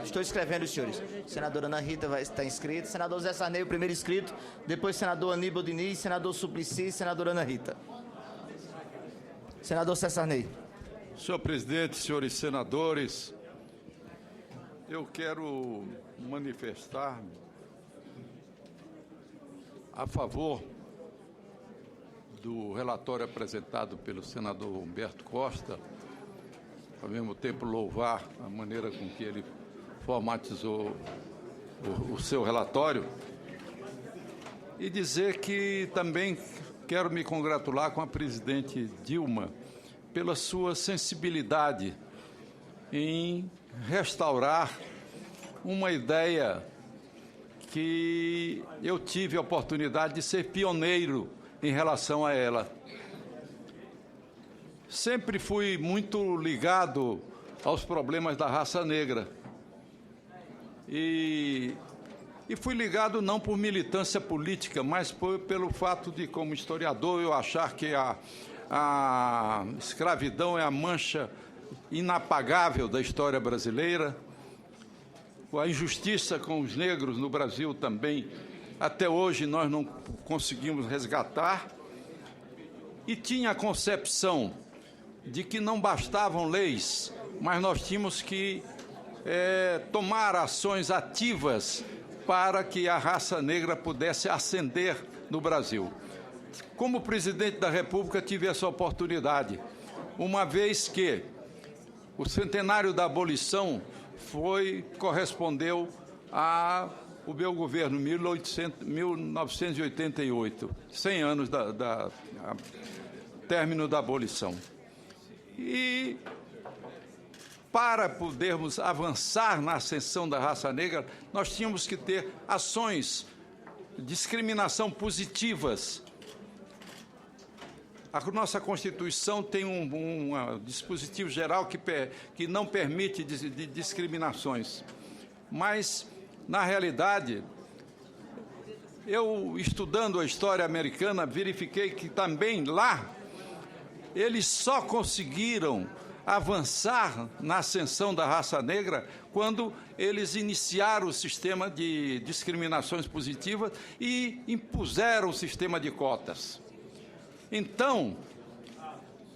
Estou escrevendo os senhores. Senadora Ana Rita vai estar inscrita. Senador Zé Sarney, o primeiro inscrito. Depois, senador Aníbal Diniz, senador Suplicy e senadora Ana Rita. Senador Zé Sarney. Senhor presidente, senhores senadores, eu quero manifestar-me a favor do relatório apresentado pelo senador Humberto Costa, ao mesmo tempo louvar a maneira com que ele formatizou o seu relatório e dizer que também quero me congratular com a presidente Dilma pela sua sensibilidade em restaurar uma ideia que eu tive a oportunidade de ser pioneiro em relação a ela. Sempre fui muito ligado aos problemas da raça negra. E fui ligado não por militância política, mas pelo fato de, como historiador, eu achar que a escravidão é a mancha inapagável da história brasileira. A injustiça com os negros no Brasil também, até hoje, nós não conseguimos resgatar. E tinha a concepção de que não bastavam leis, mas nós tínhamos que tomar ações ativas para que a raça negra pudesse ascender no Brasil. Como presidente da República, tive essa oportunidade, uma vez que o centenário da abolição correspondeu ao meu governo, 1988, 100 anos término da abolição. E para podermos avançar na ascensão da raça negra, nós tínhamos que ter ações de discriminação positivas. A nossa Constituição tem um dispositivo geral que não permite discriminações. Mas, na realidade, eu, estudando a história americana, verifiquei que também lá eles só conseguiram avançar na ascensão da raça negra quando eles iniciaram o sistema de discriminações positivas e impuseram o sistema de cotas. Então,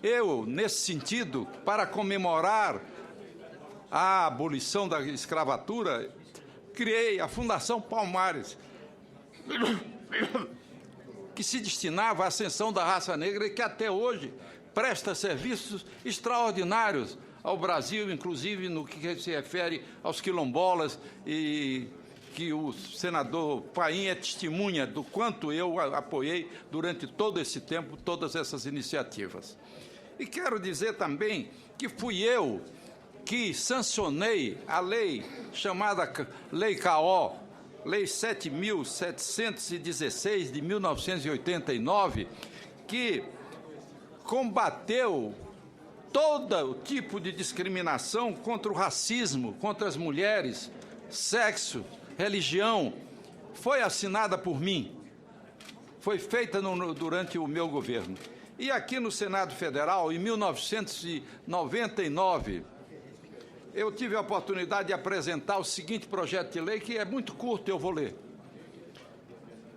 eu, nesse sentido, para comemorar a abolição da escravatura, criei a Fundação Palmares, que se destinava à ascensão da raça negra e que até hoje presta serviços extraordinários ao Brasil, inclusive no que se refere aos quilombolas, e que o senador Paim é testemunha do quanto eu apoiei durante todo esse tempo, todas essas iniciativas. E quero dizer também que fui eu que sancionei a lei chamada Lei CAO, Lei 7.716 de 1989, que combateu todo tipo de discriminação contra o racismo, contra as mulheres, sexo, religião. Foi assinada por mim, foi feita durante o meu governo. E aqui no Senado Federal, em 1999, eu tive a oportunidade de apresentar o seguinte projeto de lei, que é muito curto, eu vou ler.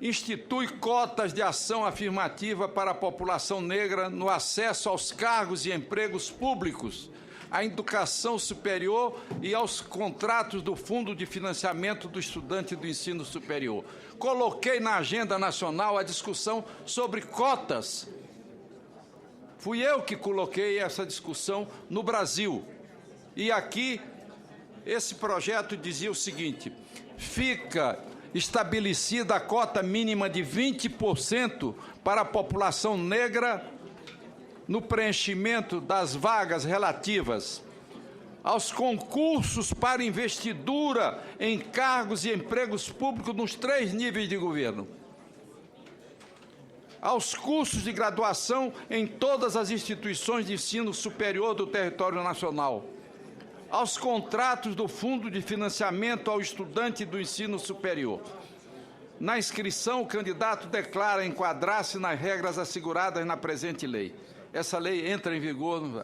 Institui cotas de ação afirmativa para a população negra no acesso aos cargos e empregos públicos, à educação superior e aos contratos do Fundo de Financiamento do Estudante do Ensino Superior. Coloquei na agenda nacional a discussão sobre cotas. Fui eu que coloquei essa discussão no Brasil. E aqui, esse projeto dizia o seguinte: fica estabelecida a cota mínima de 20% para a população negra no preenchimento das vagas relativas aos concursos para investidura em cargos e empregos públicos nos 3 níveis de governo, aos cursos de graduação em todas as instituições de ensino superior do território nacional, aos contratos do Fundo de Financiamento ao Estudante do Ensino Superior. Na inscrição, o candidato declara enquadrar-se nas regras asseguradas na presente lei. Essa lei entra em vigor.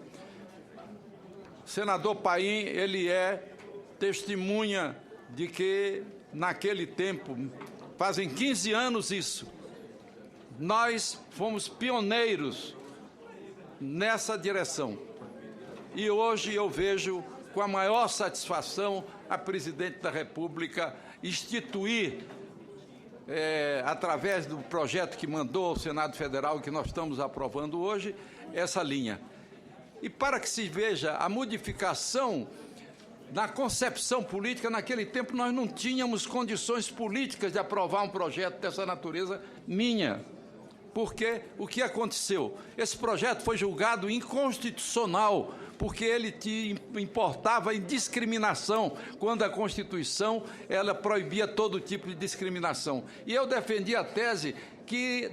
O senador Paim, ele é testemunha de que, naquele tempo, fazem 15 anos isso, nós fomos pioneiros nessa direção. E hoje eu vejo com a maior satisfação a Presidente da República instituir, através do projeto que mandou ao Senado Federal, que nós estamos aprovando hoje, essa linha. E para que se veja a modificação na concepção política, naquele tempo nós não tínhamos condições políticas de aprovar um projeto dessa natureza minha. Porque o que aconteceu? Esse projeto foi julgado inconstitucional, porque ele importava em discriminação, quando a Constituição ela proibia todo tipo de discriminação. E eu defendi a tese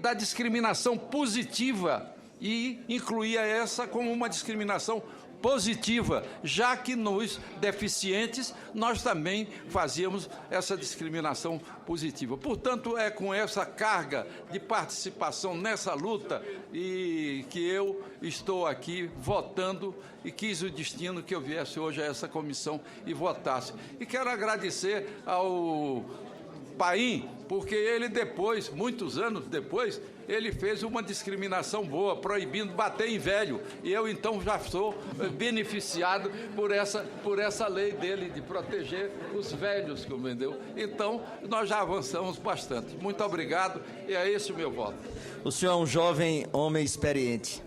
da discriminação positiva e incluía essa como uma discriminação positiva, já que nos deficientes nós também fazíamos essa discriminação positiva. Portanto, é com essa carga de participação nessa luta e que eu estou aqui votando e quis o destino que eu viesse hoje a essa comissão e votasse. E quero agradecer ao Paim, porque ele depois, muitos anos depois, ele fez uma discriminação boa, proibindo bater em velho. E eu, então, já sou beneficiado por essa lei dele de proteger os velhos, compreendeu? Então, nós já avançamos bastante. Muito obrigado, e é esse o meu voto. O senhor é um jovem homem experiente.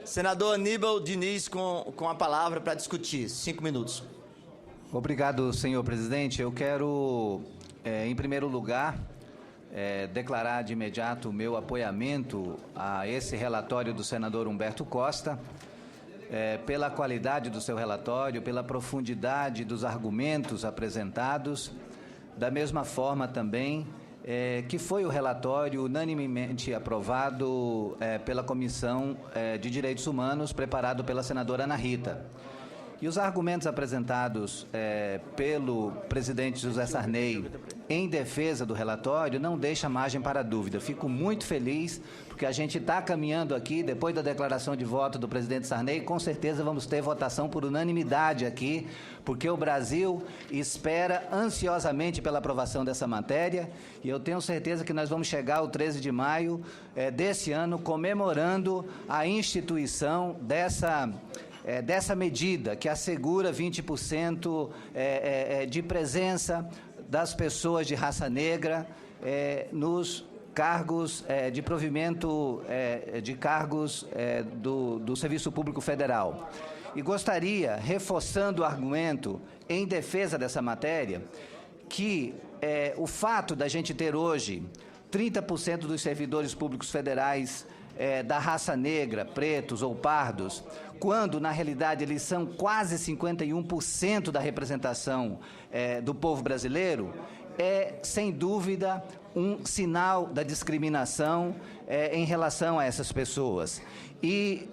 Senador Aníbal Diniz com a palavra para discutir. 5 minutos. Obrigado, senhor presidente. Eu quero, em primeiro lugar, declarar de imediato o meu apoiamento a esse relatório do senador Humberto Costa, pela qualidade do seu relatório, pela profundidade dos argumentos apresentados, da mesma forma também que foi o relatório unanimemente aprovado pela Comissão de Direitos Humanos, preparado pela senadora Ana Rita. E os argumentos apresentados pelo presidente José Sarney em defesa do relatório não deixam margem para dúvida. Fico muito feliz, porque a gente está caminhando aqui, depois da declaração de voto do presidente Sarney, com certeza vamos ter votação por unanimidade aqui, porque o Brasil espera ansiosamente pela aprovação dessa matéria, e eu tenho certeza que nós vamos chegar ao 13 de maio desse ano, comemorando a instituição dessa medida que assegura 20% de presença das pessoas de raça negra nos cargos de provimento de cargos do Serviço Público Federal. E gostaria, reforçando o argumento em defesa dessa matéria, que o fato da gente ter hoje 30% dos servidores públicos federais da raça negra, pretos ou pardos, quando, na realidade, eles são quase 51% da representação do povo brasileiro, é, sem dúvida, um sinal da discriminação em relação a essas pessoas. E,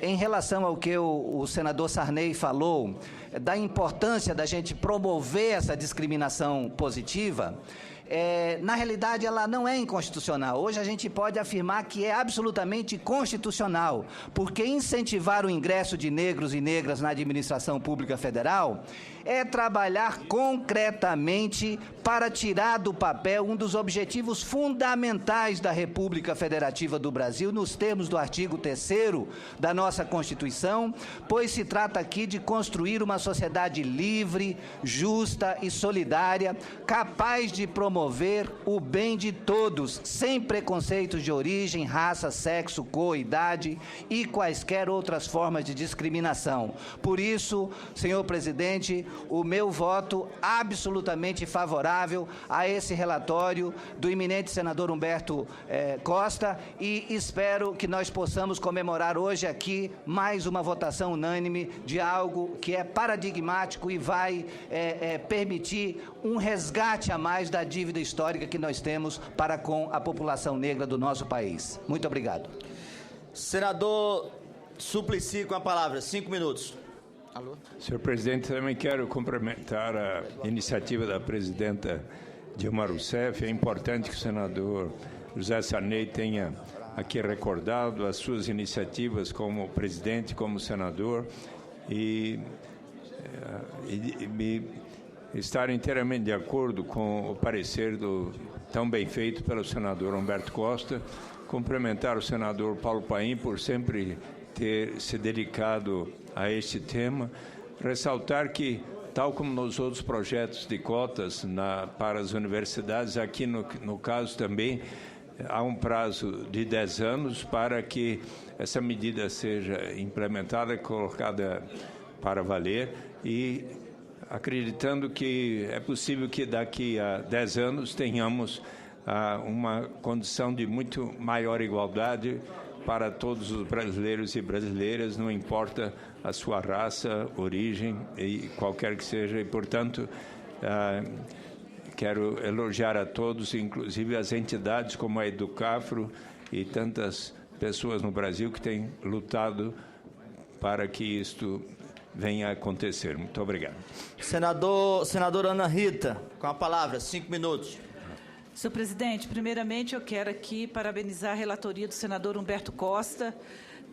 em relação ao que o senador Sarney falou, da importância da gente promover essa discriminação positiva, na realidade, ela não é inconstitucional. Hoje a gente pode afirmar que é absolutamente constitucional, porque incentivar o ingresso de negros e negras na administração pública federal é trabalhar concretamente para tirar do papel um dos objetivos fundamentais da República Federativa do Brasil, nos termos do artigo 3º da nossa Constituição, pois se trata aqui de construir uma sociedade livre, justa e solidária, capaz de promover o bem de todos, sem preconceitos de origem, raça, sexo, cor, idade e quaisquer outras formas de discriminação. Por isso, senhor presidente, o meu voto absolutamente favorável a esse relatório do eminente senador Humberto Costa, e espero que nós possamos comemorar hoje aqui mais uma votação unânime de algo que é paradigmático e vai permitir um resgate a mais da dívida histórica que nós temos para com a população negra do nosso país. Muito obrigado. Senador Suplicy com a palavra, 5 minutos. Alô? Senhor presidente, também quero cumprimentar a iniciativa da presidenta Dilma Rousseff. É importante que o senador José Sarney tenha aqui recordado as suas iniciativas como presidente, como senador, e estar inteiramente de acordo com o parecer tão bem feito pelo senador Humberto Costa, cumprimentar o senador Paulo Paim por sempre ter se dedicado a este tema, ressaltar que, tal como nos outros projetos de cotas para as universidades, aqui no caso também há um prazo de 10 anos para que essa medida seja implementada e colocada para valer, e acreditando que é possível que daqui a 10 anos tenhamos uma condição de muito maior igualdade para todos os brasileiros e brasileiras, não importa a sua raça, origem e qualquer que seja. E, portanto, quero elogiar a todos, inclusive as entidades como a Educafro e tantas pessoas no Brasil que têm lutado para que isto venha a acontecer. Muito obrigado. Senadora Ana Rita, com a palavra, 5 minutos. Senhor presidente, primeiramente eu quero aqui parabenizar a relatoria do senador Humberto Costa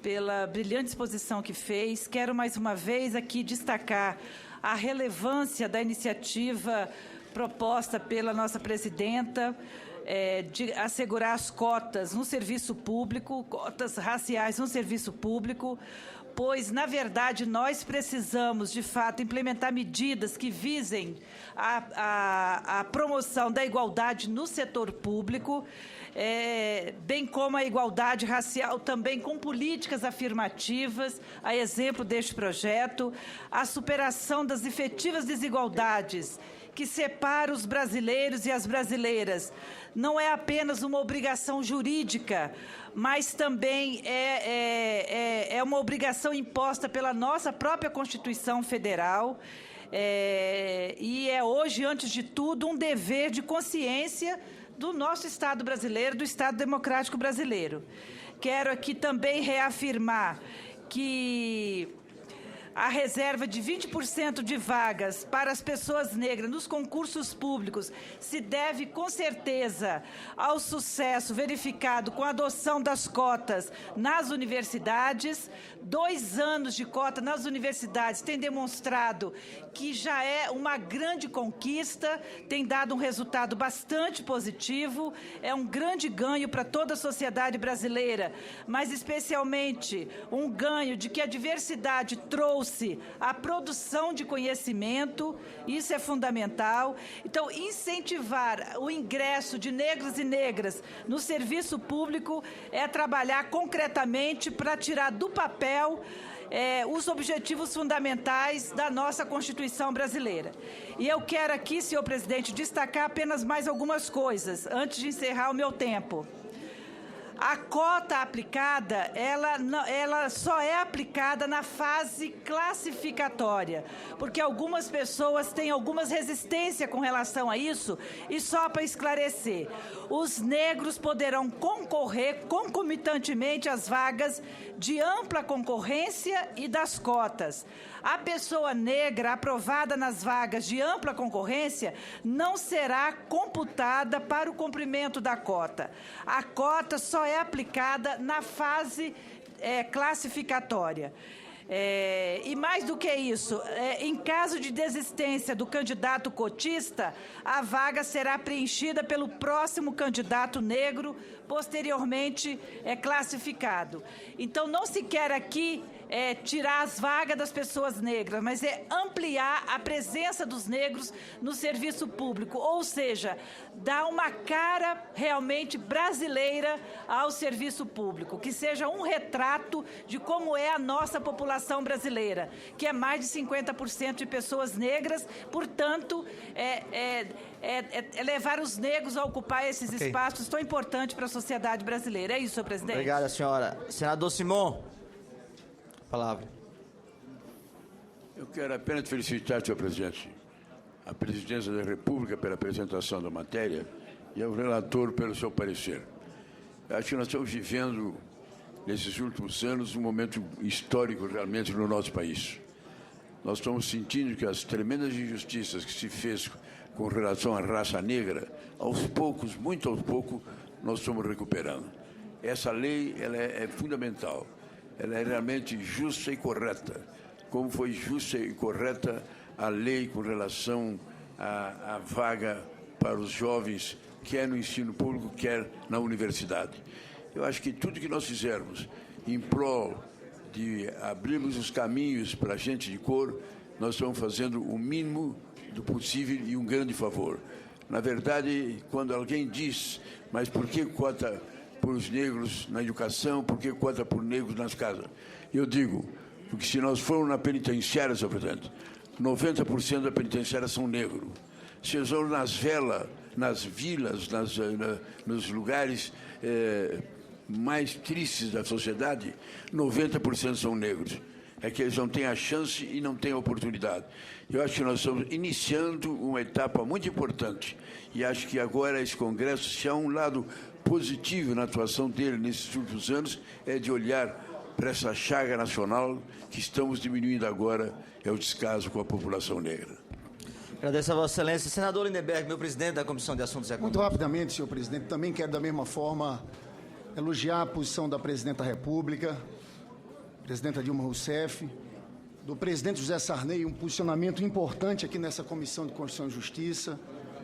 pela brilhante exposição que fez. Quero mais uma vez aqui destacar a relevância da iniciativa proposta pela nossa presidenta de assegurar as cotas no serviço público, cotas raciais no serviço público, pois, na verdade, nós precisamos, de fato, implementar medidas que visem a promoção da igualdade no setor público, bem como a igualdade racial, também com políticas afirmativas, a exemplo deste projeto, a superação das efetivas desigualdades que separa os brasileiros e as brasileiras. Não é apenas uma obrigação jurídica, mas também é uma obrigação imposta pela nossa própria Constituição Federal, e é hoje, antes de tudo, um dever de consciência do nosso Estado brasileiro, do Estado Democrático Brasileiro. Quero aqui também reafirmar que a reserva de 20% de vagas para as pessoas negras nos concursos públicos se deve, com certeza, ao sucesso verificado com a adoção das cotas nas universidades. 2 anos de cota nas universidades tem demonstrado que já é uma grande conquista, tem dado um resultado bastante positivo, é um grande ganho para toda a sociedade brasileira, mas especialmente um ganho de que a diversidade trouxe a produção de conhecimento, isso é fundamental. Então, incentivar o ingresso de negros e negras no serviço público é trabalhar concretamente para tirar do papel os objetivos fundamentais da nossa Constituição brasileira. E eu quero aqui, senhor presidente, destacar apenas mais algumas coisas, antes de encerrar o meu tempo. A cota aplicada, ela só é aplicada na fase classificatória, porque algumas pessoas têm algumas resistências com relação a isso, e só para esclarecer, os negros poderão concorrer concomitantemente às vagas de ampla concorrência e das cotas. A pessoa negra aprovada nas vagas de ampla concorrência não será computada para o cumprimento da cota. A cota só é aplicada na fase classificatória. E mais do que isso, em caso de desistência do candidato cotista, a vaga será preenchida pelo próximo candidato negro, posteriormente classificado. Então, não se quer aqui tirar as vagas das pessoas negras, mas ampliar a presença dos negros no serviço público, ou seja, dar uma cara realmente brasileira ao serviço público, que seja um retrato de como é a nossa população brasileira, que é mais de 50% de pessoas negras, portanto, levar os negros a ocupar esses espaços tão importantes para a sociedade brasileira. É isso, senhor presidente. Obrigada, senhora. Senador Simon. Palavra. Eu quero apenas felicitar, senhor presidente, a presidência da República pela apresentação da matéria e ao relator pelo seu parecer. Acho que nós estamos vivendo, nesses últimos anos, um momento histórico realmente no nosso país. Nós estamos sentindo que as tremendas injustiças que se fez com relação à raça negra, aos poucos, muito aos poucos, nós estamos recuperando. Essa lei ela é fundamental. Ela é realmente justa e correta, como foi justa e correta a lei com relação a vaga para os jovens, quer no ensino público, quer na universidade. Eu acho que tudo que nós fizermos em prol de abrirmos os caminhos para a gente de cor, nós estamos fazendo o mínimo do possível e um grande favor. Na verdade, quando alguém diz, mas por que cota por os negros na educação, por que cota por negros nas casas? Eu digo, porque se nós formos na penitenciária, senhor presidente, 90% da penitenciária são negros. Se nós vamos nas velas, nas vilas, nos lugares mais tristes da sociedade, 90% são negros. É que eles não têm a chance e não têm a oportunidade. Eu acho que nós estamos iniciando uma etapa muito importante. E acho que agora esse Congresso, se há um lado positivo na atuação dele nesses últimos anos, é de olhar para essa chaga nacional que estamos diminuindo agora, é o descaso com a população negra. Agradeço a Vossa Excelência. Senador Lindenberg, meu presidente da Comissão de Assuntos Econômicos. Muito rapidamente, senhor presidente, também quero da mesma forma elogiar a posição da presidenta da República, presidenta Dilma Rousseff, do presidente José Sarney, um posicionamento importante aqui nessa Comissão de Constituição e Justiça,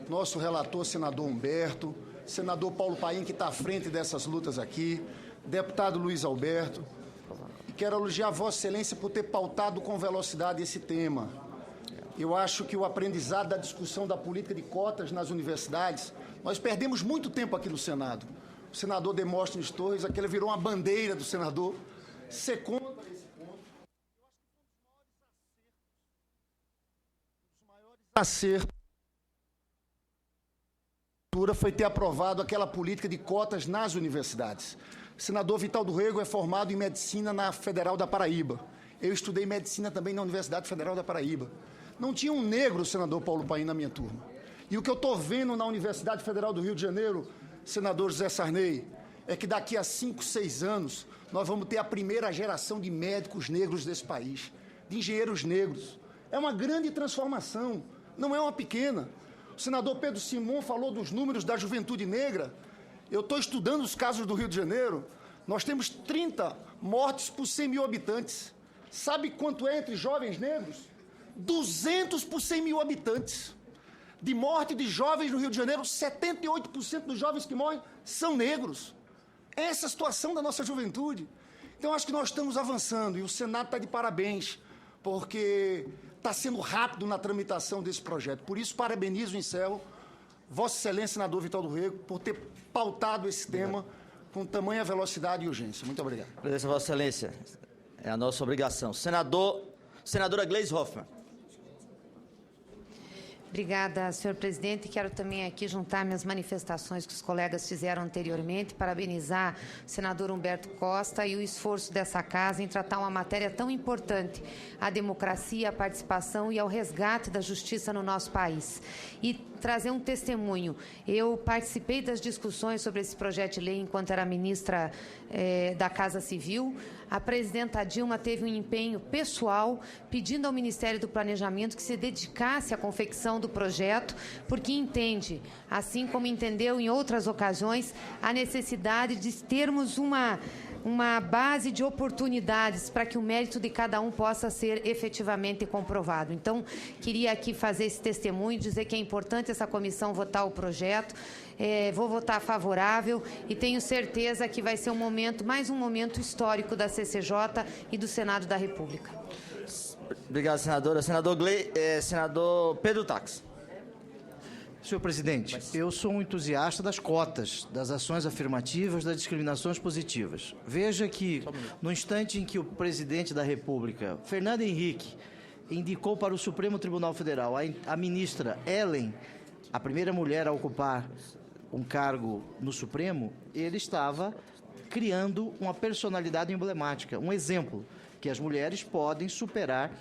nosso relator, senador Humberto, senador Paulo Paim, que está à frente dessas lutas aqui, deputado Luiz Alberto. E quero elogiar a Vossa Excelência por ter pautado com velocidade esse tema. Eu acho que o aprendizado da discussão da política de cotas nas universidades, nós perdemos muito tempo aqui no Senado. O senador Demóstenes Torres, aquele virou uma bandeira do senador, ser contra esse ponto. Eu acho que um dos maiores acertos foi ter aprovado aquela política de cotas nas universidades. O senador Vital do Rego é formado em medicina na Federal da Paraíba. Eu estudei medicina também na Universidade Federal da Paraíba. Não tinha um negro, senador Paulo Paim, na minha turma. E o que eu estou vendo na Universidade Federal do Rio de Janeiro, senador José Sarney, é que daqui a 5, 6 anos, nós vamos ter a primeira geração de médicos negros desse país, de engenheiros negros. É uma grande transformação, não é uma pequena. O senador Pedro Simon falou dos números da juventude negra. Eu estou estudando os casos do Rio de Janeiro. Nós temos 30 mortes por 100 mil habitantes. Sabe quanto é entre jovens negros? 200 por 100 mil habitantes. De morte de jovens no Rio de Janeiro, 78% dos jovens que morrem são negros. Essa é a situação da nossa juventude. Então, acho que nós estamos avançando e o Senado está de parabéns, porque está sendo rápido na tramitação desse projeto. Por isso, parabenizo e encerro Vossa Excelência, senador Vital do Rego, por ter pautado esse tema com tamanha velocidade e urgência. Muito obrigado. Agradeço a Vossa Excelência. É a nossa obrigação. Senadora Gleisi Hoffmann. Obrigada, senhor presidente. Quero também aqui juntar minhas manifestações que os colegas fizeram anteriormente, parabenizar o senador Humberto Costa e o esforço dessa casa em tratar uma matéria tão importante, a democracia, a participação e ao resgate da justiça no nosso país. E trazer um testemunho. Eu participei das discussões sobre esse projeto de lei enquanto era ministra da Casa Civil. A presidenta Dilma teve um empenho pessoal pedindo ao Ministério do Planejamento que se dedicasse à confecção do projeto, porque entende, assim como entendeu em outras ocasiões, a necessidade de termos uma base de oportunidades para que o mérito de cada um possa ser efetivamente comprovado. Então, queria aqui fazer esse testemunho, dizer que é importante essa comissão votar o projeto. Vou votar favorável e tenho certeza que vai ser mais um momento histórico da CCJ e do Senado da República. Obrigado, senadora. Senador Pedro Tax. Senhor presidente, eu sou um entusiasta das cotas, das ações afirmativas, das discriminações positivas. Veja que, no instante em que o presidente da República, Fernando Henrique, indicou para o Supremo Tribunal Federal a ministra Ellen, a primeira mulher a ocupar um cargo no Supremo, ele estava criando uma personalidade emblemática, um exemplo que as mulheres podem superar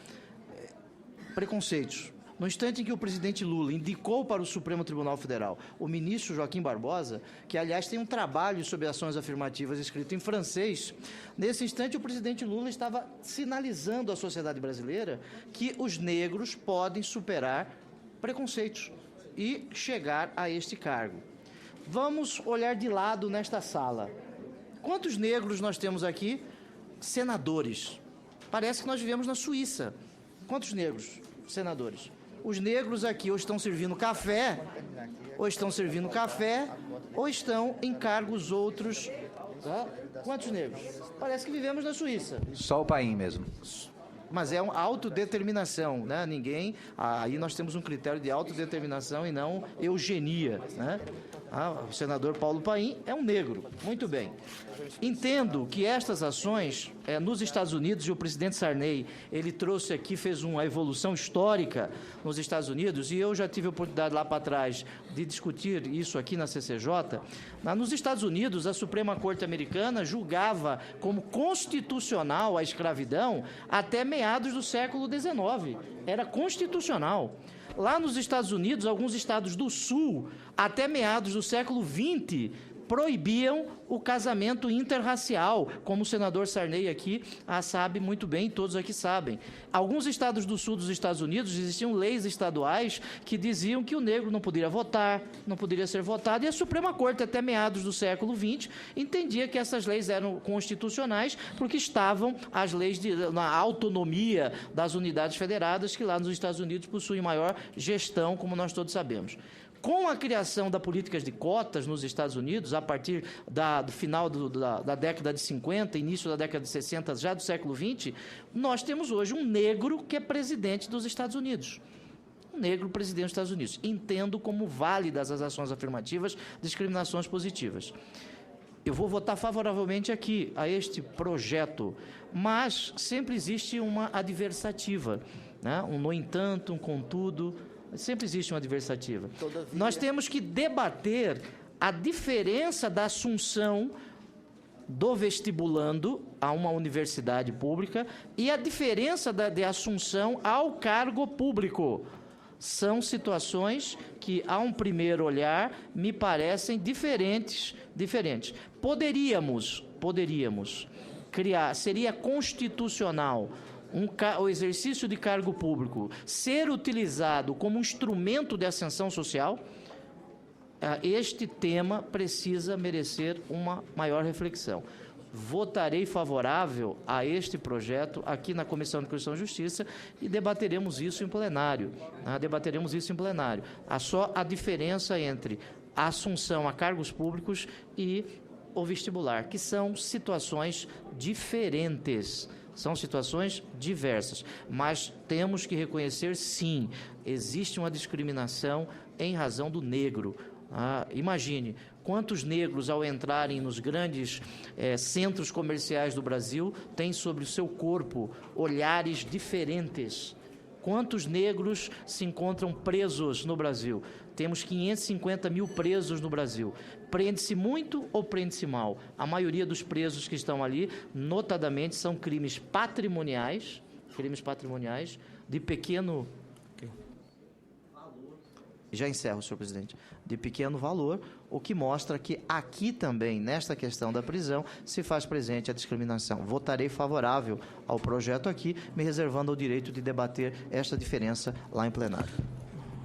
preconceitos. No instante em que o presidente Lula indicou para o Supremo Tribunal Federal o ministro Joaquim Barbosa, que, aliás, tem um trabalho sobre ações afirmativas escrito em francês, nesse instante o presidente Lula estava sinalizando à sociedade brasileira que os negros podem superar preconceitos e chegar a este cargo. Vamos olhar de lado nesta sala. Quantos negros nós temos aqui? Senadores. Parece que nós vivemos na Suíça. Quantos negros? Senadores. Os negros aqui ou estão servindo café, ou estão em cargos outros. Tá? Quantos negros? Parece que vivemos na Suíça. Só o Paim mesmo. Mas é uma autodeterminação, né? Aí nós temos um critério de autodeterminação e não eugenia, né? O senador Paulo Paim é um negro. Muito bem. Entendo que estas ações, nos Estados Unidos, e o presidente Sarney, ele trouxe aqui, fez uma evolução histórica nos Estados Unidos, e eu já tive a oportunidade lá para trás de discutir isso aqui na CCJ. Nos Estados Unidos, a Suprema Corte Americana julgava como constitucional a escravidão até meados do século XIX. Era constitucional. Lá nos Estados Unidos, alguns estados do Sul, até meados do século XX, proibiam o casamento interracial, como o senador Sarney aqui sabe muito bem, todos aqui sabem. Alguns estados do sul dos Estados Unidos existiam leis estaduais que diziam que o negro não poderia votar, não poderia ser votado, e a Suprema Corte, até meados do século XX, entendia que essas leis eram constitucionais porque estavam as leis na autonomia das unidades federadas, que lá nos Estados Unidos possuem maior gestão, como nós todos sabemos. Com a criação das políticas de cotas nos Estados Unidos, a partir do final da década de 50, início da década de 60, já do século XX, nós temos hoje um negro que é presidente dos Estados Unidos. Um negro presidente dos Estados Unidos. Entendo como válidas as ações afirmativas, discriminações positivas. Eu vou votar favoravelmente aqui a este projeto, mas sempre existe uma adversativa, né? Um no entanto, um contudo. Sempre existe uma adversativa. Nós temos que debater a diferença da assunção do vestibulando a uma universidade pública e a diferença de assunção ao cargo público. São situações que, a um primeiro olhar, me parecem diferentes. Poderíamos criar, seria constitucional, o exercício de cargo público ser utilizado como instrumento de ascensão social. Este tema precisa merecer uma maior reflexão. Votarei favorável a este projeto aqui na Comissão de Constituição e Justiça e debateremos isso em plenário. Há só a diferença entre a assunção a cargos públicos e o vestibular, que são situações diferentes. São situações diversas, mas temos que reconhecer, sim, existe uma discriminação em razão do negro. Imagine quantos negros, ao entrarem nos grandes centros comerciais do Brasil, têm sobre o seu corpo olhares diferentes. Quantos negros se encontram presos no Brasil? Temos 550 mil presos no Brasil. Prende-se muito ou prende-se mal? A maioria dos presos que estão ali, notadamente, são crimes patrimoniais de pequeno... Já encerro, senhor presidente. De pequeno valor, o que mostra que aqui também, nesta questão da prisão, se faz presente a discriminação. Votarei favorável ao projeto aqui, me reservando o direito de debater esta diferença lá em plenário.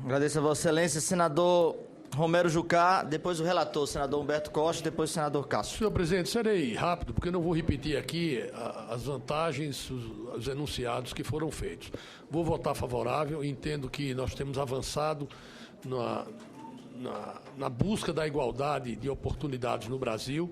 Agradeço a Vossa Excelência, senador Romero Jucá, depois o relator, senador Humberto Costa, depois o senador Cássio. Senhor presidente, serei rápido, porque não vou repetir aqui as vantagens, os enunciados que foram feitos. Vou votar favorável, entendo que nós temos avançado na busca da igualdade de oportunidades no Brasil.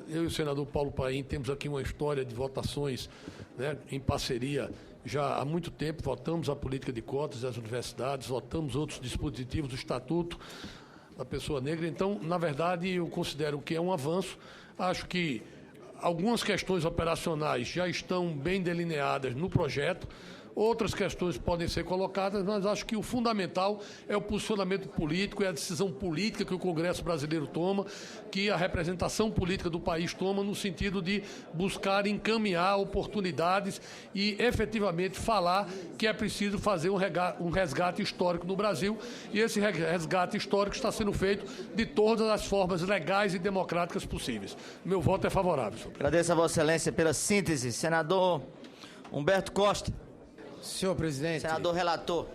Eu e o senador Paulo Paim temos aqui uma história de votações, né, em parceria. Já há muito tempo votamos a política de cotas das universidades, votamos outros dispositivos do Estatuto da Pessoa Negra. Então, na verdade, eu considero que é um avanço. Acho que algumas questões operacionais já estão bem delineadas no projeto. Outras questões podem ser colocadas, mas acho que o fundamental é o posicionamento político, é a decisão política que o Congresso brasileiro toma, que a representação política do país toma no sentido de buscar encaminhar oportunidades e efetivamente falar que é preciso fazer um resgate histórico no Brasil. E esse resgate histórico está sendo feito de todas as formas legais e democráticas possíveis. Meu voto é favorável, senhor. Agradeço a Vossa Excelência pela síntese. Senador Humberto Costa. Senhor presidente. Senador relator.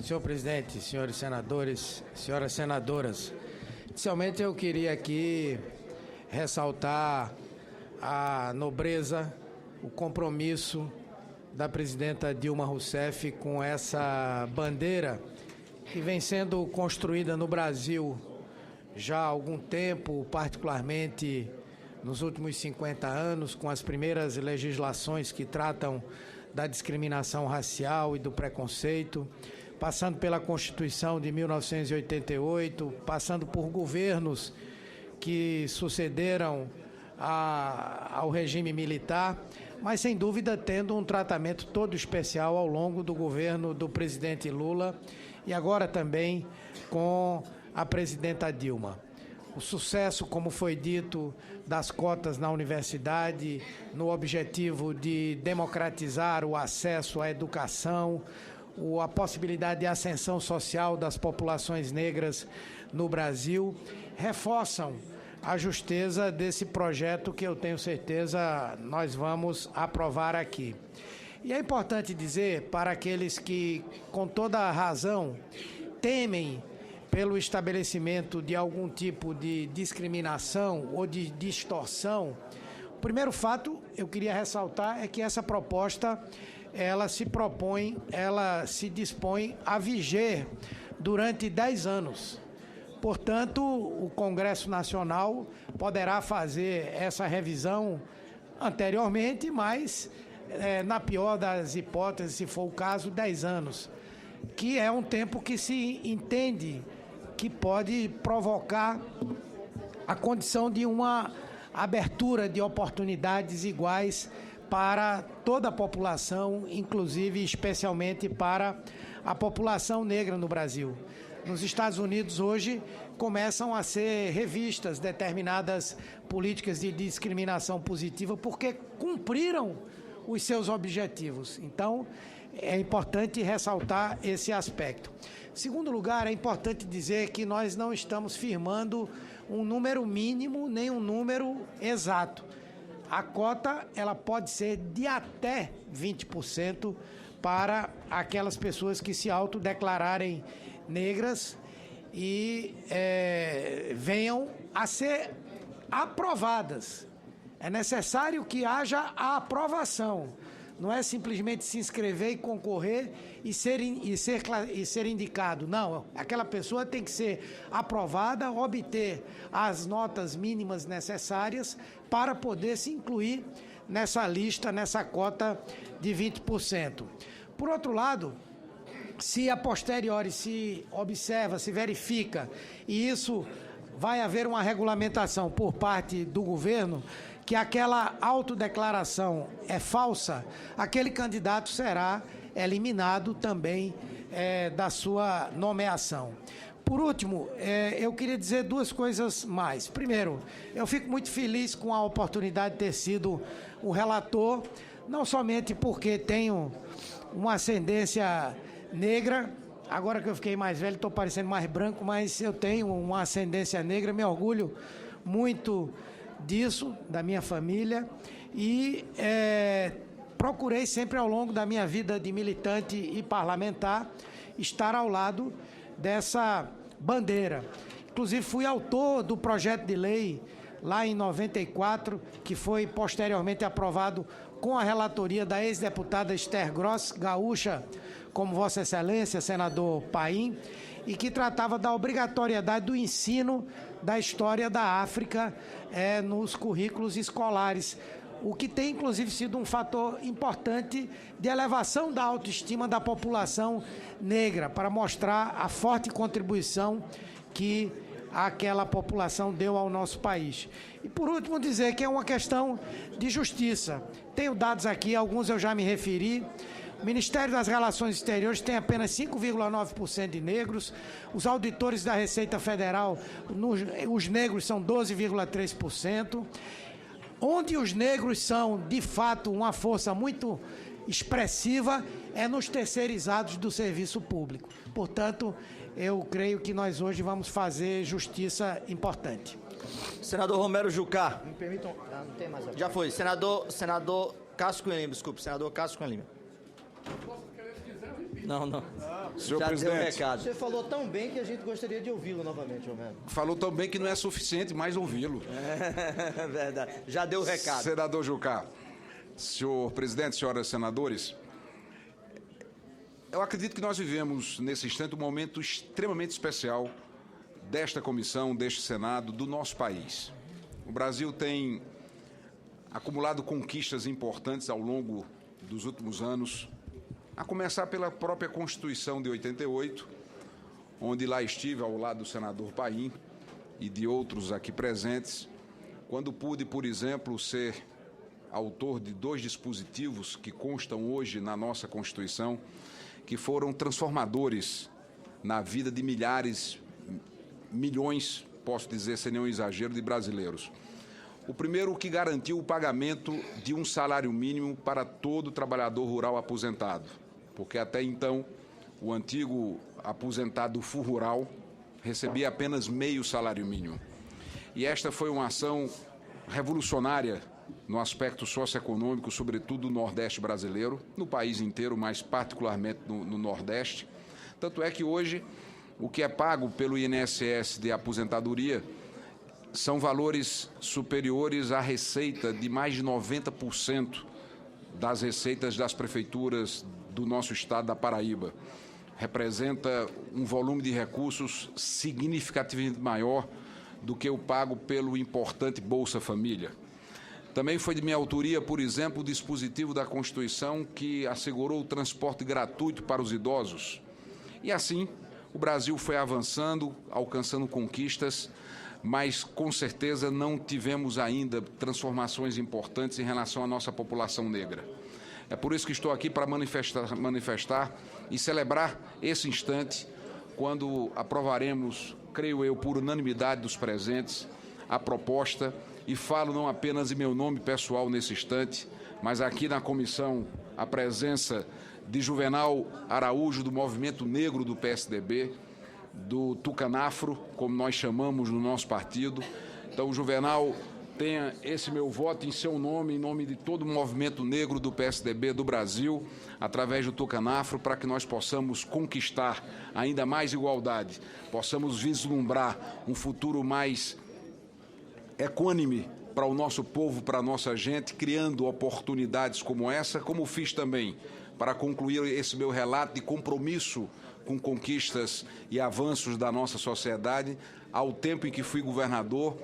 Senhor presidente, senhores senadores, senhoras senadoras. Inicialmente eu queria aqui ressaltar a nobreza, o compromisso da presidenta Dilma Rousseff com essa bandeira que vem sendo construída no Brasil já há algum tempo, particularmente nos últimos 50 anos, com as primeiras legislações que tratam da discriminação racial e do preconceito, passando pela Constituição de 1988, passando por governos que sucederam ao regime militar, mas sem dúvida tendo um tratamento todo especial ao longo do governo do presidente Lula e agora também com a presidenta Dilma. O sucesso, como foi dito, das cotas na universidade, no objetivo de democratizar o acesso à educação, a possibilidade de ascensão social das populações negras no Brasil, reforçam a justeza desse projeto que eu tenho certeza nós vamos aprovar aqui. E é importante dizer para aqueles que, com toda a razão, temem pelo estabelecimento de algum tipo de discriminação ou de distorção, o primeiro fato eu queria ressaltar é que essa proposta ela se dispõe a viger durante 10 anos. Portanto, o Congresso Nacional poderá fazer essa revisão anteriormente, mas, na pior das hipóteses, se for o caso, 10 anos, que é um tempo que se entende que pode provocar a condição de uma abertura de oportunidades iguais para toda a população, inclusive especialmente para a população negra no Brasil. Nos Estados Unidos, hoje, começam a ser revistas determinadas políticas de discriminação positiva porque cumpriram os seus objetivos. Então, é importante ressaltar esse aspecto. Em segundo lugar, é importante dizer que nós não estamos firmando um número mínimo nem um número exato. A cota ela pode ser de até 20% para aquelas pessoas que se autodeclararem negras e venham a ser aprovadas. É necessário que haja a aprovação. Não é simplesmente se inscrever e concorrer e ser indicado. Não, aquela pessoa tem que ser aprovada, obter as notas mínimas necessárias para poder se incluir nessa lista, nessa cota de 20%. Por outro lado, se a posteriori se observa, se verifica, e isso vai haver uma regulamentação por parte do governo, que aquela autodeclaração é falsa, aquele candidato será eliminado também da sua nomeação. Por último, eu queria dizer duas coisas mais. Primeiro, eu fico muito feliz com a oportunidade de ter sido o relator, não somente porque tenho uma ascendência negra, agora que eu fiquei mais velho, estou parecendo mais branco, mas eu tenho uma ascendência negra, me orgulho muito disso, da minha família, e procurei sempre ao longo da minha vida de militante e parlamentar estar ao lado dessa bandeira. Inclusive fui autor do projeto de lei lá em 94, que foi posteriormente aprovado com a relatoria da ex-deputada Esther Gross, gaúcha, como Vossa Excelência, senador Paim, e que tratava da obrigatoriedade do ensino da história da África nos currículos escolares, o que tem, inclusive, sido um fator importante de elevação da autoestima da população negra, para mostrar a forte contribuição que aquela população deu ao nosso país. E, por último, dizer que é uma questão de justiça. Tenho dados aqui, alguns eu já me referi. O Ministério das Relações Exteriores tem apenas 5,9% de negros. Os auditores da Receita Federal, os negros são 12,3%. Onde os negros são, de fato, uma força muito expressiva é nos terceirizados do serviço público. Portanto, eu creio que nós hoje vamos fazer justiça importante. Senador Romero Jucá. Me permitam... não tem mais... Já foi. Senador Cássio Cunha Lima, desculpe. Senador Cássio Cunha Lima. Não. Senhor já presidente, deu recado. Você falou tão bem que a gente gostaria de ouvi-lo novamente, Romero. falou tão bem que não é suficiente mais ouvi-lo. É verdade. Já deu o recado. Senador Jucá, senhor presidente, senhoras e senadores, Eu acredito que nós vivemos, nesse instante, um momento extremamente especial desta comissão, deste Senado, do nosso país. O Brasil tem acumulado conquistas importantes ao longo dos últimos anos, a começar pela própria Constituição de 88, onde lá estive ao lado do senador Paim e de outros aqui presentes, quando pude, por exemplo, ser autor de 2 dispositivos que constam hoje na nossa Constituição, que foram transformadores na vida de milhares, milhões, posso dizer sem nenhum exagero, de brasileiros. O primeiro, que garantiu o pagamento de um salário mínimo para todo trabalhador rural aposentado, porque até então o antigo aposentado rural recebia apenas meio salário mínimo. E esta foi uma ação revolucionária no aspecto socioeconômico, sobretudo no Nordeste brasileiro, no país inteiro, mas particularmente no Nordeste. Tanto é que hoje o que é pago pelo INSS de aposentadoria são valores superiores à receita de mais de 90% das receitas das prefeituras do nosso estado da Paraíba. Representa um volume de recursos significativamente maior do que o pago pelo importante Bolsa Família. Também foi de minha autoria, por exemplo, o dispositivo da Constituição que assegurou o transporte gratuito para os idosos. E assim, o Brasil foi avançando, alcançando conquistas, mas com certeza não tivemos ainda transformações importantes em relação à nossa população negra. É por isso que estou aqui para manifestar e celebrar esse instante, quando aprovaremos, creio eu, por unanimidade dos presentes, a proposta, e falo não apenas em meu nome pessoal nesse instante, mas aqui na comissão a presença de Juvenal Araújo, do Movimento Negro do PSDB, do Tucanafro, como nós chamamos no nosso partido. Então, Juvenal, tenha esse meu voto em seu nome, em nome de todo o Movimento Negro do PSDB do Brasil, através do Tucanafro, para que nós possamos conquistar ainda mais igualdade, possamos vislumbrar um futuro mais equânime para o nosso povo, para a nossa gente, criando oportunidades como essa, como fiz também para concluir esse meu relato de compromisso com conquistas e avanços da nossa sociedade, ao tempo em que fui governador,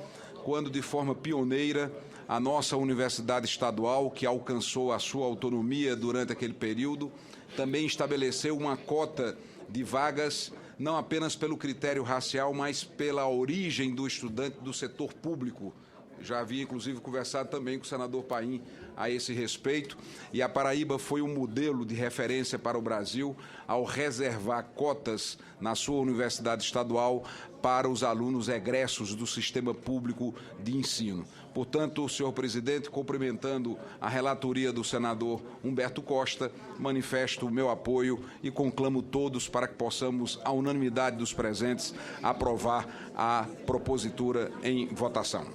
quando de forma pioneira a nossa Universidade Estadual, que alcançou a sua autonomia durante aquele período, também estabeleceu uma cota de vagas, não apenas pelo critério racial, mas pela origem do estudante do setor público. Já havia, inclusive, conversado também com o senador Paim a esse respeito, e a Paraíba foi um modelo de referência para o Brasil ao reservar cotas na sua universidade estadual para os alunos egressos do sistema público de ensino. Portanto, senhor presidente, cumprimentando a relatoria do senador Humberto Costa, manifesto o meu apoio e conclamo todos para que possamos, à unanimidade dos presentes, aprovar a propositura em votação.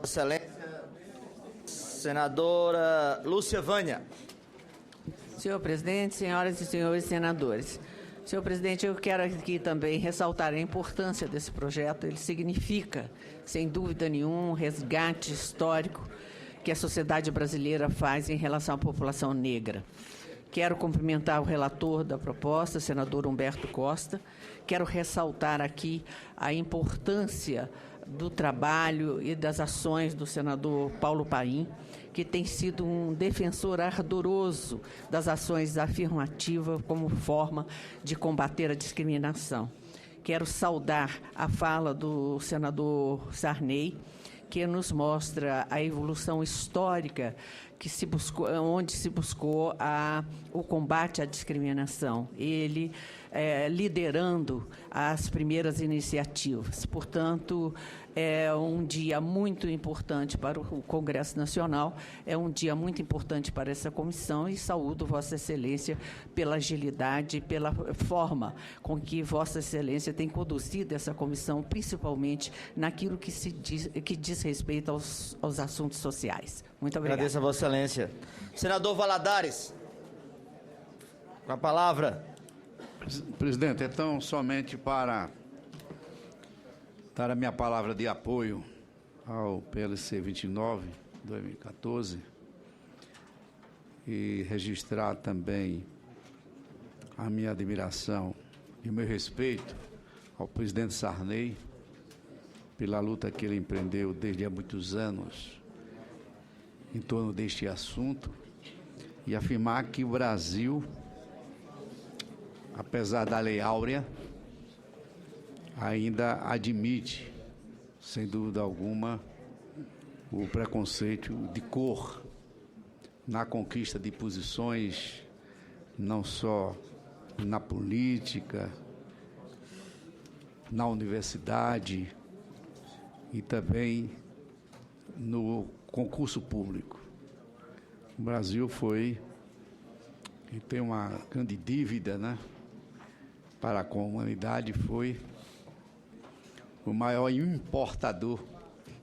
Excelência, senadora Lúcia Vânia. Senhor presidente, senhoras e senhores senadores. Senhor presidente, eu quero aqui também ressaltar a importância desse projeto. Ele significa, sem dúvida nenhuma, um resgate histórico que a sociedade brasileira faz em relação à população negra. Quero cumprimentar o relator da proposta, senador Humberto Costa. Quero ressaltar aqui a importância do trabalho e das ações do senador Paulo Paim, que tem sido um defensor ardoroso das ações afirmativas como forma de combater a discriminação. Quero saudar a fala do senador Sarney, que nos mostra a evolução histórica que se buscou, onde se buscou o combate à discriminação. Ele liderando as primeiras iniciativas. Portanto, é um dia muito importante para o Congresso Nacional, é um dia muito importante para essa comissão e saúdo Vossa Excelência pela agilidade, pela forma com que Vossa Excelência tem conduzido essa comissão, principalmente naquilo que diz respeito aos assuntos sociais. Muito obrigada. Agradeço a Vossa Excelência. Senador Valadares, com a palavra. Presidente, então, somente para dar a minha palavra de apoio ao PLC 29, 2014, e registrar também a minha admiração e o meu respeito ao presidente Sarney pela luta que ele empreendeu desde há muitos anos em torno deste assunto e afirmar que o Brasil, apesar da Lei Áurea, ainda admite, sem dúvida alguma, o preconceito de cor na conquista de posições, não só na política, na universidade e também no concurso público. O Brasil foi e tem uma grande dívida, né, para com a humanidade, foi o maior importador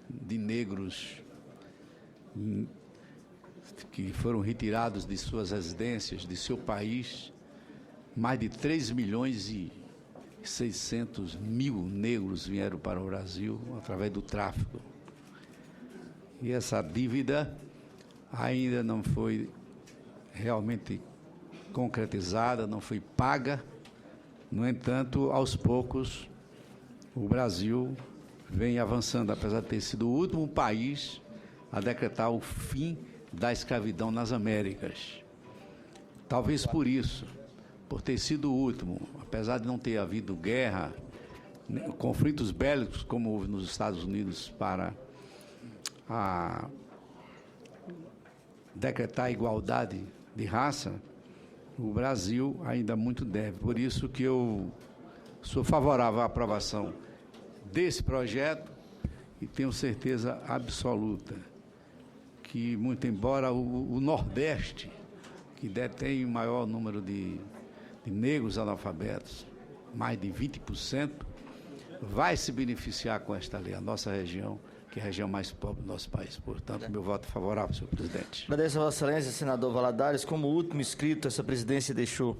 de negros que foram retirados de suas residências, de seu país. Mais de 3.600.000 negros vieram para o Brasil através do tráfico. E essa dívida ainda não foi realmente concretizada, não foi paga. No entanto, aos poucos, o Brasil vem avançando, apesar de ter sido o último país a decretar o fim da escravidão nas Américas. Talvez por isso, por ter sido o último, apesar de não ter havido guerra, conflitos bélicos como houve nos Estados Unidos para decretar a igualdade de raça, o Brasil ainda muito deve. Por isso que eu sou favorável à aprovação desse projeto e tenho certeza absoluta que, muito embora o Nordeste, que detém o maior número de negros analfabetos, mais de 20%, vai se beneficiar com esta lei, a nossa região, que é a região mais pobre do nosso país. Portanto, meu voto é favorável, senhor presidente. Agradeço a Vossa Excelência, senador Valadares. Como último inscrito, essa presidência deixou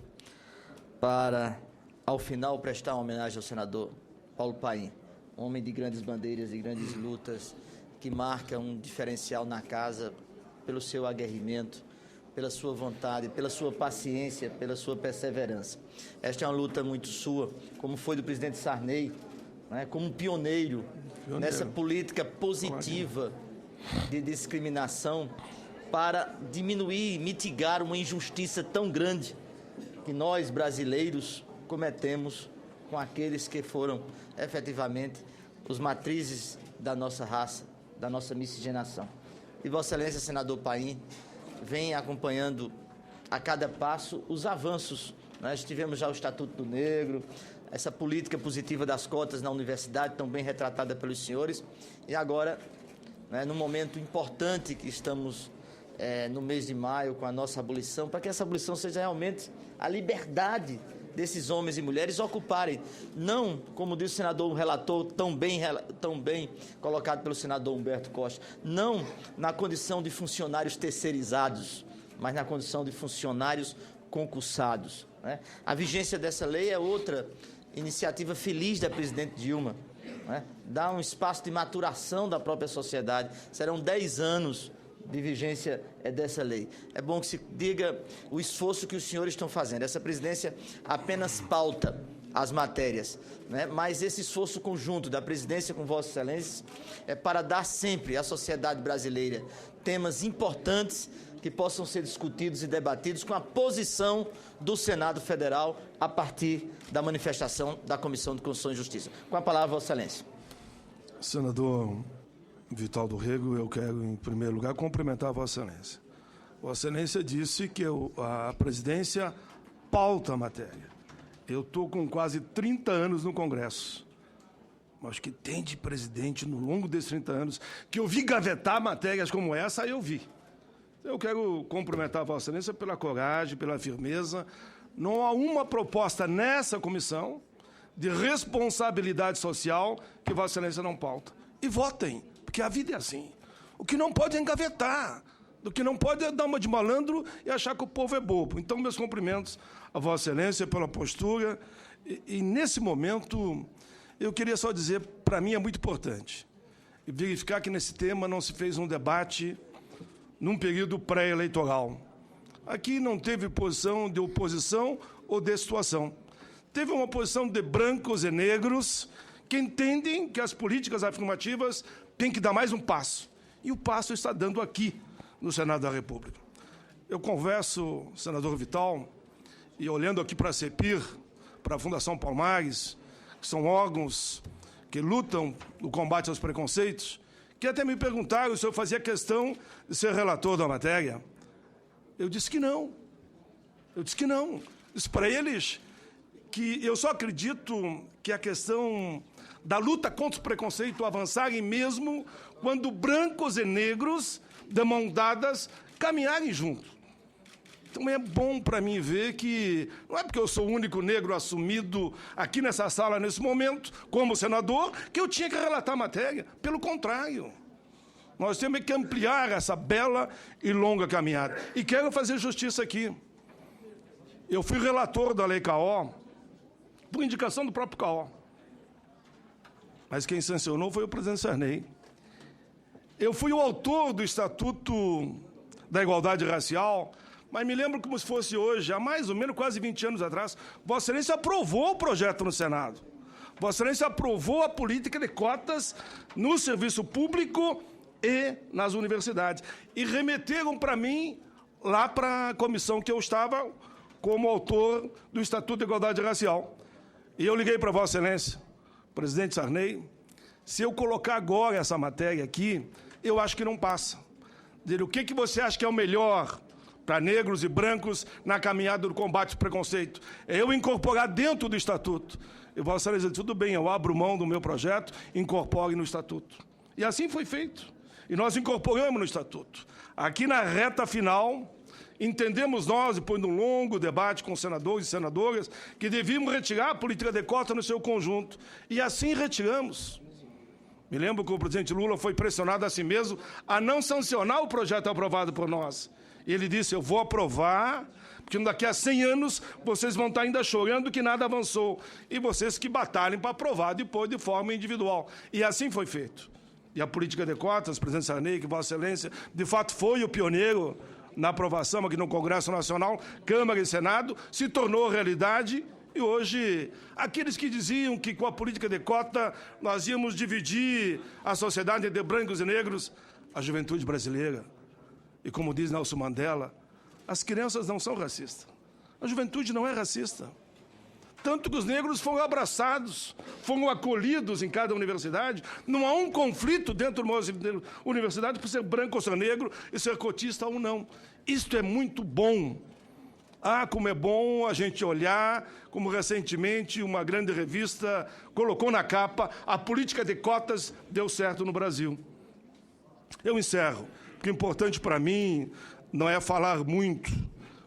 para, ao final, prestar uma homenagem ao senador Paulo Paim, homem de grandes bandeiras e grandes lutas, que marca um diferencial na casa pelo seu aguerrimento, pela sua vontade, pela sua paciência, pela sua perseverança. Esta é uma luta muito sua, como foi do presidente Sarney, né, como um pioneiro nessa política positiva de discriminação para diminuir, mitigar uma injustiça tão grande que nós, brasileiros, cometemos com aqueles que foram, efetivamente, os matrizes da nossa raça, da nossa miscigenação. E Vossa Excelência, senador Paim, vem acompanhando a cada passo os avanços. Nós tivemos já o Estatuto do Negro, essa política positiva das cotas na universidade, tão bem retratada pelos senhores, e agora, né, num momento importante que estamos no mês de maio com a nossa abolição, para que essa abolição seja realmente a liberdade desses homens e mulheres ocuparem, não, como disse o senador, o relator, tão bem colocado pelo senador Humberto Costa, não na condição de funcionários terceirizados, mas na condição de funcionários concursados, né? A vigência dessa lei é outra iniciativa feliz da presidente Dilma, né? Dá um espaço de maturação da própria sociedade. Serão 10 anos de vigência dessa lei. É bom que se diga o esforço que os senhores estão fazendo. Essa presidência apenas pauta as matérias, né? Mas esse esforço conjunto da presidência com Vossa Excelência é para dar sempre à sociedade brasileira temas importantes que possam ser discutidos e debatidos com a posição do Senado Federal a partir da manifestação da Comissão de Constituição e Justiça. Com a palavra, Vossa Excelência. Senador Vital do Rego, eu quero, em primeiro lugar, cumprimentar a Vossa Excelência. Vossa Excelência disse que a presidência pauta a matéria. Eu estou com quase 30 anos no Congresso. Mas que tem de presidente, no longo desses 30 anos, que eu vi gavetar matérias como essa, eu vi. Eu quero cumprimentar a Vossa Excelência pela coragem, pela firmeza. Não há uma proposta nessa comissão de responsabilidade social que Vossa Excelência não pauta. E votem, porque a vida é assim. O que não pode é engavetar. O que não pode é dar uma de malandro e achar que o povo é bobo. Então, meus cumprimentos a Vossa Excelência pela postura. E nesse momento, eu queria só dizer, para mim é muito importante, verificar que nesse tema não se fez um debate num período pré-eleitoral. Aqui não teve posição de oposição ou de situação. Teve uma oposição de brancos e negros que entendem que as políticas afirmativas têm que dar mais um passo. E o passo está dando aqui, no Senado da República. Eu converso, senador Vital, e olhando aqui para a CEPIR, para a Fundação Palmares, que são órgãos que lutam no combate aos preconceitos, que até me perguntaram se eu fazia questão de ser relator da matéria. Eu disse que não. Eu disse que não. Disse para eles que eu só acredito que a questão da luta contra o preconceito avançarem mesmo quando brancos e negros, de mão dadas, caminharem juntos. Então é bom para mim ver que não é porque eu sou o único negro assumido aqui nessa sala nesse momento, como senador, que eu tinha que relatar a matéria. Pelo contrário, nós temos que ampliar essa bela e longa caminhada. E quero fazer justiça aqui. Eu fui relator da Lei CAO, por indicação do próprio CAO. Mas quem sancionou foi o presidente Sarney. Eu fui o autor do Estatuto da Igualdade Racial, mas me lembro como se fosse hoje, há mais ou menos quase 20 anos atrás, Vossa Excelência aprovou o projeto no Senado. Vossa Excelência aprovou a política de cotas no serviço público e nas universidades. E remeteram para mim, lá para a comissão que eu estava, como autor do Estatuto da Igualdade Racial. E eu liguei para Vossa Excelência, presidente Sarney, se eu colocar agora essa matéria aqui, eu acho que não passa. Dizer, o que você acha que é o melhor para negros e brancos na caminhada do combate ao preconceito? É eu incorporar dentro do Estatuto. E Vossa Excelência disse, tudo bem, eu abro mão do meu projeto, incorpore no Estatuto. E assim foi feito. E nós incorporamos no Estatuto. Aqui na reta final, entendemos nós, depois de um longo debate com senadores e senadoras, que devíamos retirar a política de cota no seu conjunto. E assim retiramos. Me lembro que o presidente Lula foi pressionado a si mesmo a não sancionar o projeto aprovado por nós. E ele disse, eu vou aprovar, porque daqui a 100 anos vocês vão estar ainda chorando que nada avançou. E vocês que batalhem para aprovar depois de forma individual. E assim foi feito. E a política de cotas, presidente Sarney, que Vossa Excelência, de fato foi o pioneiro na aprovação aqui no Congresso Nacional, Câmara e Senado, se tornou realidade. E hoje, aqueles que diziam que com a política de cota nós íamos dividir a sociedade entre brancos e negros, a juventude brasileira, e como diz Nelson Mandela, as crianças não são racistas. A juventude não é racista. Tanto que os negros foram abraçados, foram acolhidos em cada universidade. Não há um conflito dentro de uma universidade por ser branco ou ser negro e ser cotista ou não. Isto é muito bom. Ah, como é bom a gente olhar, como recentemente uma grande revista colocou na capa, a política de cotas deu certo no Brasil. Eu encerro, porque o importante para mim não é falar muito.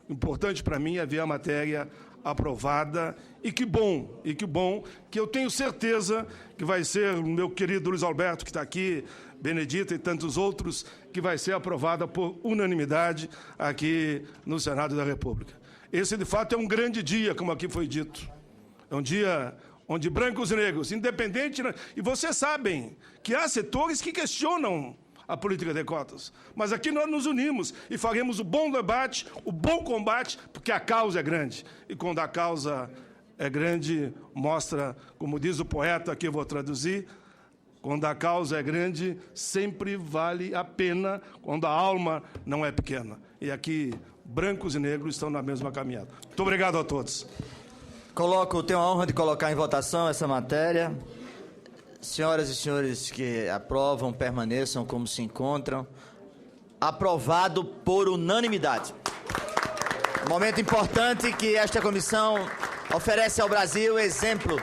O importante para mim é ver a matéria aprovada, e que bom que eu tenho certeza que vai ser o meu querido Luiz Alberto, que está aqui, Benedita e tantos outros, que vai ser aprovada por unanimidade aqui no Senado da República. Esse, de fato, é um grande dia, como aqui foi dito. É um dia onde brancos e negros, independente... E vocês sabem que há setores que questionam a política de cotas. Mas aqui nós nos unimos e faremos o bom debate, o bom combate, porque a causa é grande. E quando a causa é grande, mostra, como diz o poeta, aqui eu vou traduzir, quando a causa é grande, sempre vale a pena, quando a alma não é pequena. E aqui, brancos e negros estão na mesma caminhada. Muito obrigado a todos. Tenho a honra de colocar em votação essa matéria. Senhoras e senhores que aprovam, permaneçam como se encontram. Aprovado por unanimidade. Momento importante que esta comissão oferece ao Brasil exemplo.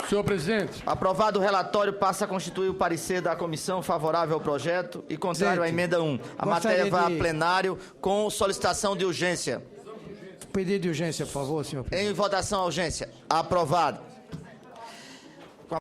Senhor presidente. Aprovado o relatório, passa a constituir o parecer da comissão favorável ao projeto e contrário à emenda 1. A matéria vai a plenário com solicitação de urgência. Pedido de urgência, por favor, senhor presidente. Em votação a urgência. Aprovado.